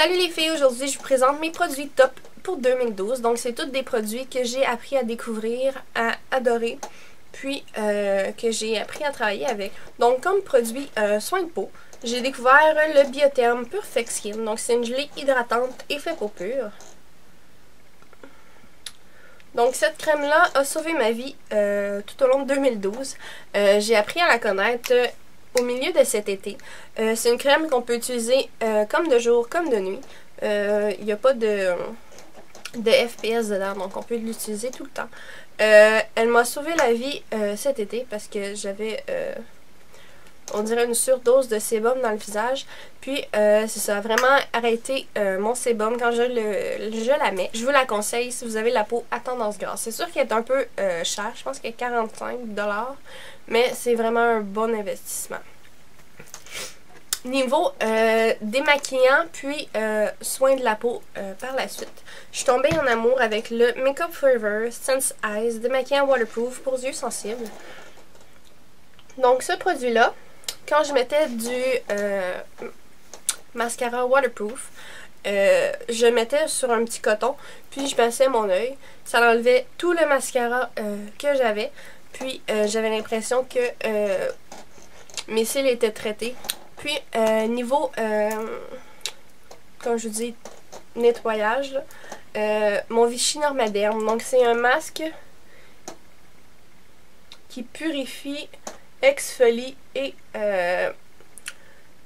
Salut les filles, aujourd'hui je vous présente mes produits top pour 2012. Donc c'est tous des produits que j'ai appris à découvrir, à adorer, puis que j'ai appris à travailler avec. Donc comme produit soin de peau, j'ai découvert le Biotherm Perfect Skin. Donc c'est une gelée hydratante effet peau pure. Donc cette crème-là a sauvé ma vie tout au long de 2012. J'ai appris à la connaître au milieu de cet été. C'est une crème qu'on peut utiliser comme de jour, comme de nuit. Il n'y a pas de FPS dedans, donc on peut l'utiliser tout le temps. Elle m'a sauvé la vie cet été parce que j'avais, on dirait, une surdose de sébum dans le visage. Puis c'est ça, a vraiment arrêté mon sébum quand je la mets. Je vous la conseille si vous avez la peau à tendance grasse. C'est sûr qu'elle est un peu chère, je pense qu'elle est 45 $, mais c'est vraiment un bon investissement. Niveau démaquillant puis soin de la peau par la suite, je suis tombée en amour avec le Makeup Forever Sense Eyes démaquillant waterproof pour yeux sensibles. Donc ce produit-là, quand je mettais du mascara waterproof, je mettais sur un petit coton, puis je passais mon œil. Ça enlevait tout le mascara que j'avais, puis j'avais l'impression que mes cils étaient traités. Puis niveau, comme je vous dis, nettoyage, mon Vichy Normaderm. Donc c'est un masque qui purifie, exfolie et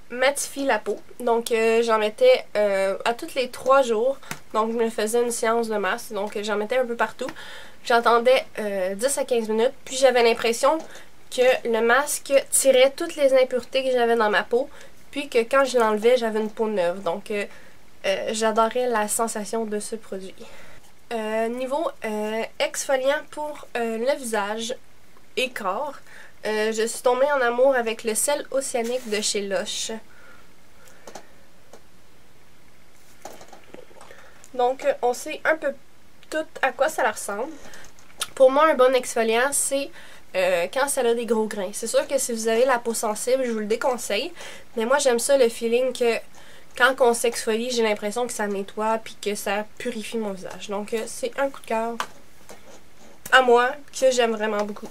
matifie la peau. Donc j'en mettais à tous les 3 jours. Donc je me faisais une séance de masque. Donc j'en mettais un peu partout. J'attendais 10 à 15 minutes. Puis j'avais l'impression que le masque tirait toutes les impuretés que j'avais dans ma peau. Puis que quand je l'enlevais, j'avais une peau neuve. Donc j'adorais la sensation de ce produit. Niveau exfoliant pour le visage et corps, je suis tombée en amour avec le sel océanique de chez Lush. Donc on sait un peu tout à quoi ça ressemble. Pour moi, un bon exfoliant, c'est quand ça a des gros grains. C'est sûr que si vous avez la peau sensible, je vous le déconseille. Mais moi, j'aime ça, le feeling que quand on s'exfolie, j'ai l'impression que ça nettoie puis que ça purifie mon visage. Donc c'est un coup de cœur à moi que j'aime vraiment beaucoup.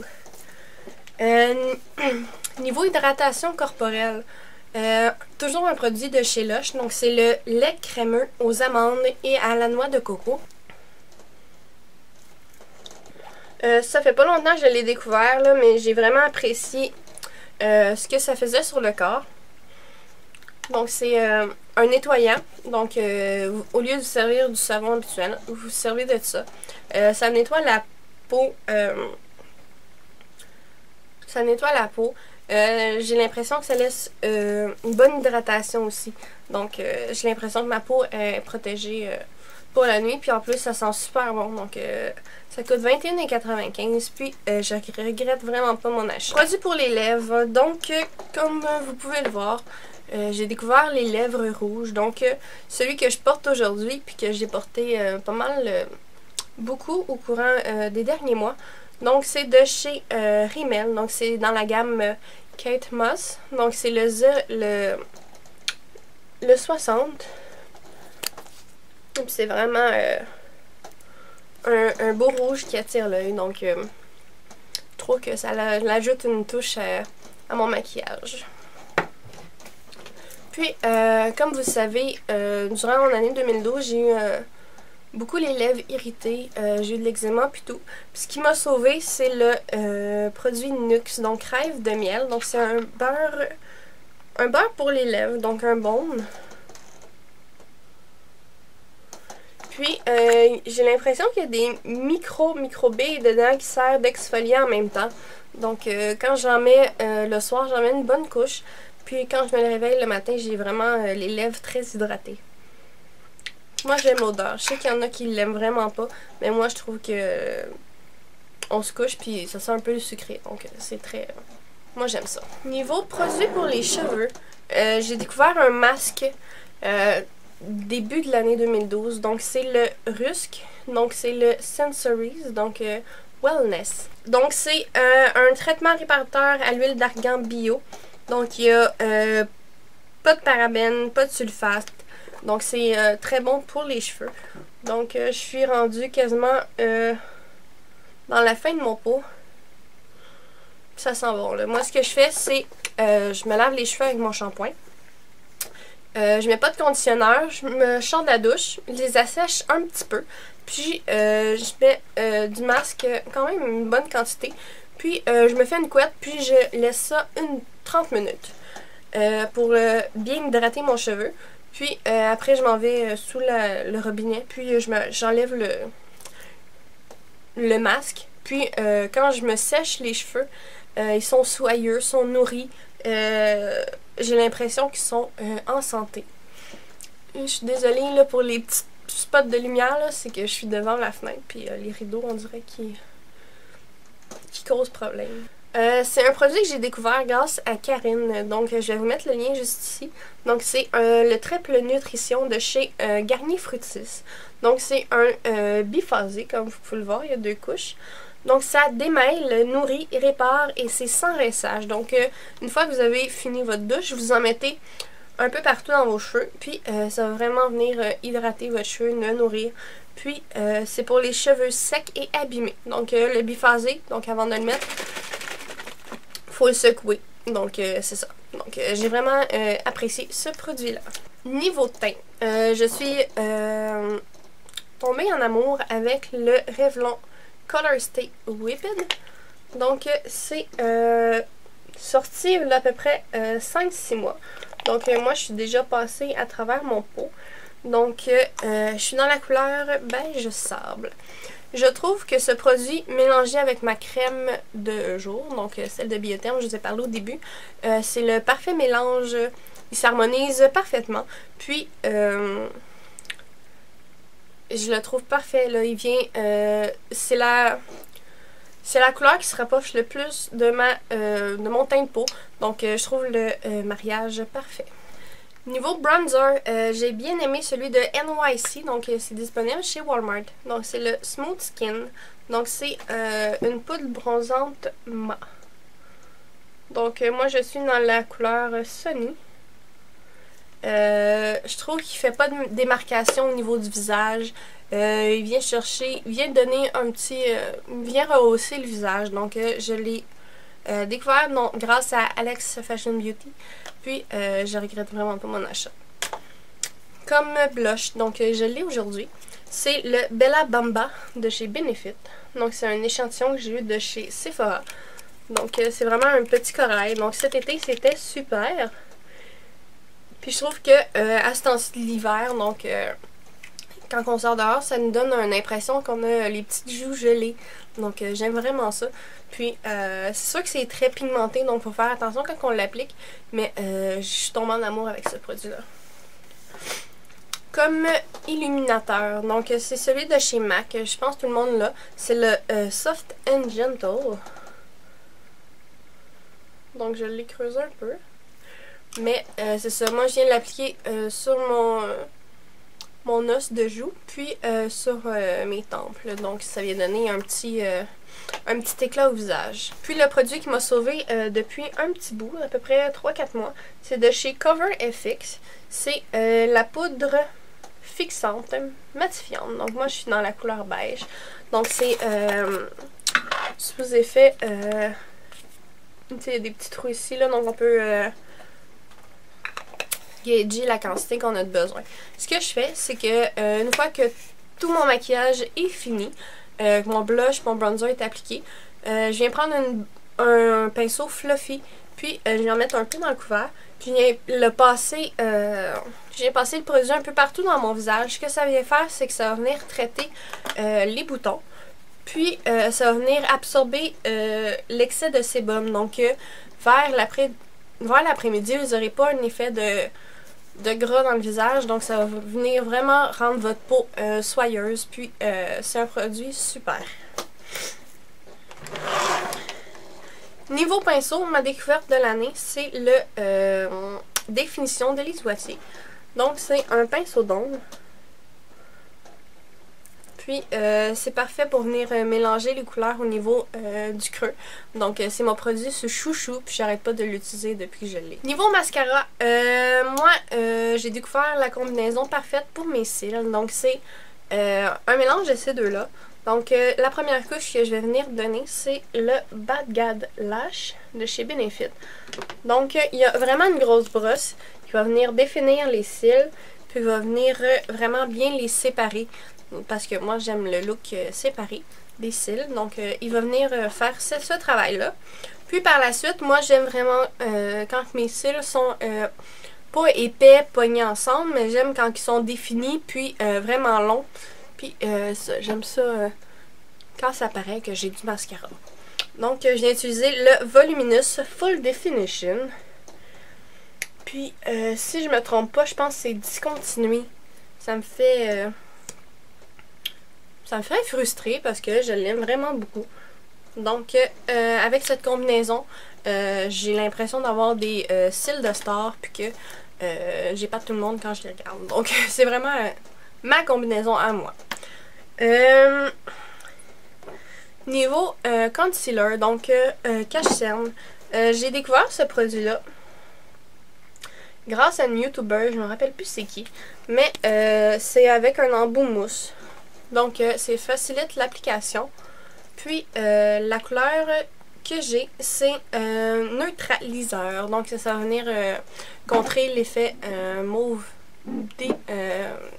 Niveau hydratation corporelle, toujours un produit de chez Lush. Donc c'est le lait crémeux aux amandes et à la noix de coco. Ça fait pas longtemps que je l'ai découvert, là, mais j'ai vraiment apprécié ce que ça faisait sur le corps. Donc c'est un nettoyant. Donc au lieu de servir du savon habituel, vous vous servez de ça. Ça nettoie la peau. Ça nettoie la peau. J'ai l'impression que ça laisse une bonne hydratation aussi. Donc j'ai l'impression que ma peau est protégée pour la nuit. Puis en plus ça sent super bon. Donc ça coûte 21,95 $. Puis je regrette vraiment pas mon achat. Produit pour les lèvres. Donc comme vous pouvez le voir, j'ai découvert les lèvres rouges. Donc celui que je porte aujourd'hui puis que j'ai porté pas mal beaucoup au courant des derniers mois. Donc c'est de chez Rimmel. Donc c'est dans la gamme Kate Moss. Donc c'est le 60. Et puis c'est vraiment un beau rouge qui attire l'œil. Donc je trouve que ça ajoute une touche à mon maquillage. Puis comme vous savez, durant mon année 2012, j'ai eu beaucoup les lèvres irritées, j'ai eu de l'eczéma puis tout. Puis ce qui m'a sauvée, c'est le produit Nuxe, donc Rêve de miel. Donc c'est un beurre pour les lèvres, donc un baume. Puis j'ai l'impression qu'il y a des micro-billes dedans qui servent d'exfoliant en même temps. Donc quand j'en mets le soir, j'en mets une bonne couche. Puis quand je me réveille le matin, j'ai vraiment les lèvres très hydratées. Moi j'aime l'odeur. Je sais qu'il y en a qui l'aiment vraiment pas, mais moi je trouve que on se couche puis ça sent un peu sucré. Donc c'est très... moi j'aime ça. Niveau produit pour les cheveux, j'ai découvert un masque début de l'année 2012. Donc c'est le Rusk. Donc c'est le Sensories. Donc Wellness. Donc c'est un traitement réparateur à l'huile d'argan bio. Donc il y a pas de parabènes, pas de sulfate. Donc c'est très bon pour les cheveux. Donc je suis rendue quasiment dans la fin de mon pot. Ça sent bon là. Moi ce que je fais c'est je me lave les cheveux avec mon shampoing. Je mets pas de conditionneur, je me sors de la douche, je les assèche un petit peu. Puis je mets du masque quand même une bonne quantité. Puis je me fais une couette, puis je laisse ça 30 minutes pour bien hydrater mon cheveu. Puis après je m'en vais sous le robinet, puis j'enlève le masque. Puis quand je me sèche les cheveux, ils sont soyeux, sont nourris. J'ai l'impression qu'ils sont en santé. Et je suis désolée là, pour les petits spots de lumière, c'est que je suis devant la fenêtre, puis les rideaux, on dirait qu'ils causent problème. C'est un produit que j'ai découvert grâce à Karine, donc je vais vous mettre le lien juste ici. Donc c'est le triple nutrition de chez Garnier Fructis. Donc c'est un biphasé, comme vous pouvez le voir, il y a 2 couches. Donc ça démêle, nourrit, répare et c'est sans rinçage. Donc une fois que vous avez fini votre douche, vous en mettez un peu partout dans vos cheveux. Puis ça va vraiment venir hydrater votre cheveu, le nourrir. Puis c'est pour les cheveux secs et abîmés. Donc le biphasé, donc avant de le mettre, faut le secouer. Donc c'est ça. Donc j'ai vraiment apprécié ce produit-là. Niveau teint, je suis tombée en amour avec le Revlon Color Stay Whipped. Donc c'est sorti il y a à peu près 5-6 mois. Donc moi je suis déjà passée à travers mon pot. Donc je suis dans la couleur beige sable. Je trouve que ce produit mélangé avec ma crème de jour, donc celle de Biotherm, je vous ai parlé au début, c'est le parfait mélange. Il s'harmonise parfaitement. Puis je le trouve parfait, là. Il vient... c'est la couleur qui se rapproche le plus de mon teint de peau. Donc, je trouve le mariage parfait. Niveau bronzer, j'ai bien aimé celui de NYC. Donc, c'est disponible chez Walmart. Donc, c'est le Smooth Skin. Donc, c'est une poudre bronzante mat. Donc, moi, je suis dans la couleur Sunny. Je trouve qu'il fait pas de démarcation au niveau du visage. Il vient donner un petit... il vient rehausser le visage. Donc je l'ai découvert grâce à Alex Fashion Beauty. Puis je regrette vraiment pas mon achat. Comme blush, donc je l'ai aujourd'hui. C'est le Bella Bamba de chez Benefit. Donc c'est un échantillon que j'ai eu de chez Sephora. Donc c'est vraiment un petit corail. Donc cet été c'était super. Puis je trouve que à ce temps-ci de l'hiver, donc quand on sort dehors, ça nous donne une impression qu'on a les petites joues gelées. Donc j'aime vraiment ça. Puis c'est sûr que c'est très pigmenté, donc il faut faire attention quand on l'applique. Mais je suis tombée en amour avec ce produit-là. Comme illuminateur, donc c'est celui de chez MAC. Je pense que tout le monde l'a. C'est le Soft and Gentle. Donc je l'ai creusé un peu. Mais c'est ça, moi je viens de l'appliquer sur mon os de joue, puis sur mes tempes. Donc ça vient donner un petit éclat au visage. Puis le produit qui m'a sauvé depuis un petit bout, à peu près 3-4 mois, c'est de chez Cover FX. C'est la poudre fixante, matifiante. Donc moi je suis dans la couleur beige. Donc c'est sous effet, il y a des petits trous ici, là, donc on peut... gager la quantité qu'on a de besoin. Ce que je fais, c'est que une fois que tout mon maquillage est fini, que mon blush, mon bronzer est appliqué, je viens prendre un pinceau fluffy, puis je viens en mettre un peu dans le couvert, puis je viens passer le produit un peu partout dans mon visage. Ce que ça vient faire, c'est que ça va venir traiter les boutons, puis ça va venir absorber l'excès de sébum. Donc vers l'après-midi, vous n'aurez pas un effet de gras dans le visage, donc ça va venir vraiment rendre votre peau soyeuse, puis c'est un produit super. Niveau pinceau, ma découverte de l'année, c'est le Définition d'Élise Wattier. Donc c'est un pinceau d'ombre, Puis c'est parfait pour venir mélanger les couleurs au niveau du creux. Donc c'est mon produit ce chouchou, puis j'arrête pas de l'utiliser depuis que je l'ai. Niveau mascara, moi j'ai découvert la combinaison parfaite pour mes cils. Donc c'est un mélange de ces deux-là. Donc la première couche que je vais venir donner, c'est le Bad Gad Lash de chez Benefit. Donc il y a vraiment une grosse brosse qui va venir définir les cils, puis va venir vraiment bien les séparer. Parce que moi j'aime le look séparé des cils. Donc il va venir faire ce travail-là. Puis par la suite, moi j'aime vraiment quand mes cils sont pas épais, pognés ensemble, mais j'aime quand ils sont définis, puis vraiment longs. Puis j'aime ça quand ça paraît que j'ai du mascara. Donc je viens utiliser le Voluminous Full Definition. Puis si je me trompe pas, je pense que c'est discontinué. Ça me fait frustrer parce que je l'aime vraiment beaucoup. Donc avec cette combinaison, j'ai l'impression d'avoir des cils de star, puis que j'ai pas tout le monde quand je les regarde. Donc c'est vraiment ma combinaison à moi. Niveau concealer, donc cache-cerne, j'ai découvert ce produit-là grâce à une YouTuber, je me rappelle plus c'est qui, mais c'est avec un embout mousse. Donc c'est facilite l'application. Puis la couleur que j'ai, c'est neutraliseur. Donc ça va venir contrer l'effet mauve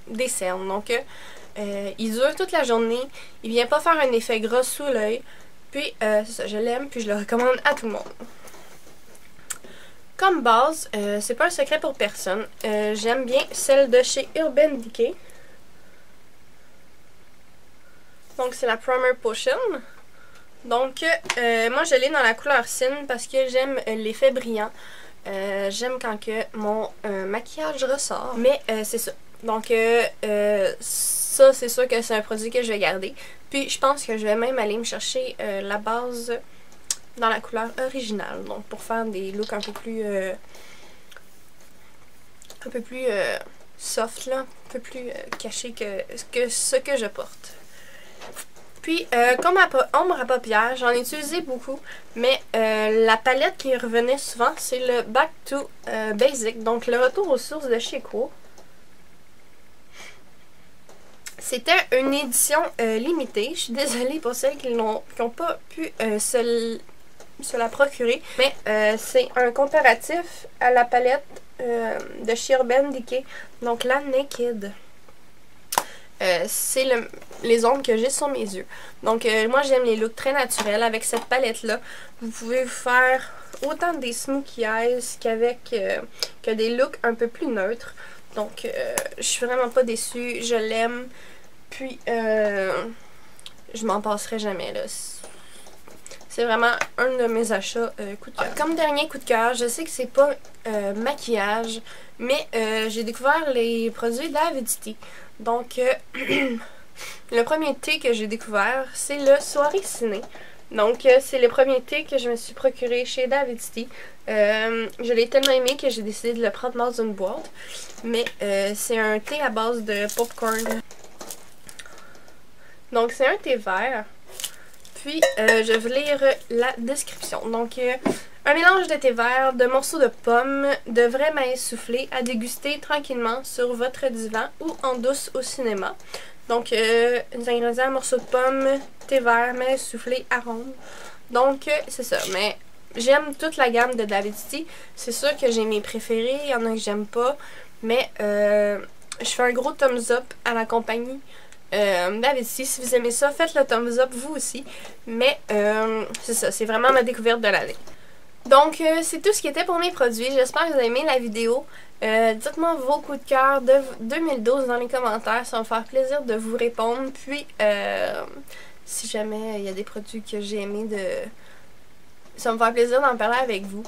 des cernes. Donc il dure toute la journée. Il vient pas faire un effet gras sous l'œil. Puis c'est ça, je l'aime, puis je le recommande à tout le monde. Comme base, c'est pas un secret pour personne. J'aime bien celle de chez Urban Decay. Donc c'est la Primer Potion. Donc moi je l'ai dans la couleur Cine parce que j'aime l'effet brillant. J'aime quand que mon maquillage ressort. Mais c'est ça. Donc ça c'est sûr que c'est un produit que je vais garder. Puis je pense que je vais même aller me chercher la base dans la couleur originale. Donc pour faire des looks un peu plus soft là. Un peu plus caché que ce que je porte. Puis, comme ombre à paupières, j'en ai utilisé beaucoup, mais la palette qui revenait souvent, c'est le Back to Basic, donc le retour aux sources de chez Quo. C'était une édition limitée, je suis désolée pour celles qui n'ont pas pu se la procurer, mais c'est un comparatif à la palette de chez Urban Decay, donc la Naked. C'est les ombres que j'ai sur mes yeux. Donc moi j'aime les looks très naturels avec cette palette là. Vous pouvez faire autant des smoky eyes que des looks un peu plus neutres. Donc je suis vraiment pas déçue, je l'aime. Puis je m'en passerai jamais là. C'est vraiment un de mes achats coup de cœur. Comme dernier coup de cœur, je sais que c'est pas maquillage, mais j'ai découvert les produits d'Avidity. Donc, le premier thé que j'ai découvert, c'est le Soirée Ciné. Donc, c'est le premier thé que je me suis procuré chez Davidity. Je l'ai tellement aimé que j'ai décidé de le prendre dans une boîte. Mais c'est un thé à base de popcorn. Donc, c'est un thé vert. Puis, je vais lire la description. Donc, un mélange de thé vert, de morceaux de pommes, de vrai maïs soufflé à déguster tranquillement sur votre divan ou en douce au cinéma. Donc, les ingrédients, morceaux de pommes, thé vert, maïs soufflé, arôme. Donc, c'est ça. Mais j'aime toute la gamme de Davidity. C'est sûr que j'ai mes préférés, il y en a que j'aime pas. Mais je fais un gros thumbs up à la compagnie Davidity. Si vous aimez ça, faites le thumbs up vous aussi. Mais c'est ça, c'est vraiment ma découverte de l'année. Donc, c'est tout ce qui était pour mes produits. J'espère que vous avez aimé la vidéo. Dites-moi vos coups de cœur de 2012 dans les commentaires. Ça va me faire plaisir de vous répondre. Puis, si jamais il y a des produits que j'ai aimé, ça va me faire plaisir d'en parler avec vous.